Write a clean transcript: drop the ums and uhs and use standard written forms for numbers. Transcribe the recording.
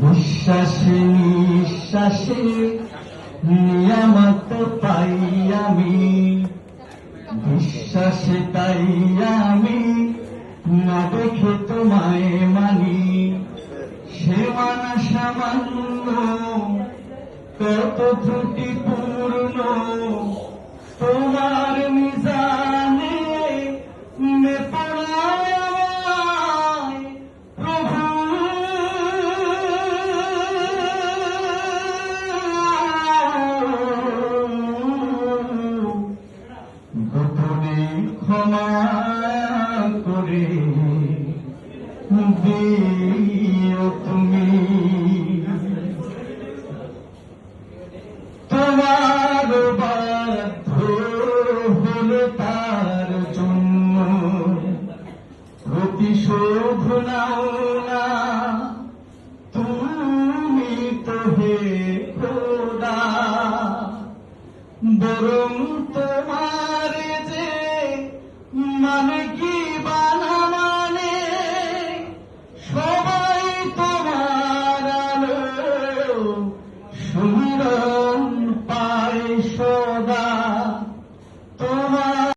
বিশ্বাসে নিঃশ্বাসে নিয়ামত পাই আমি, বিশ্বাসে তাই আমি না দেখে তোমায় মানি। সে মানা সামান্য কত ত্রুটিপূর্ণ তোমার মিজানে পড়ায় প্রভু। গোপনে ক্ষমা করে দিও তুমি, তোমার বাধ্য হলে তার জন্য প্রতিশোধ নাও না তুমি তো হে খোদা, বরং তোমার যে মানে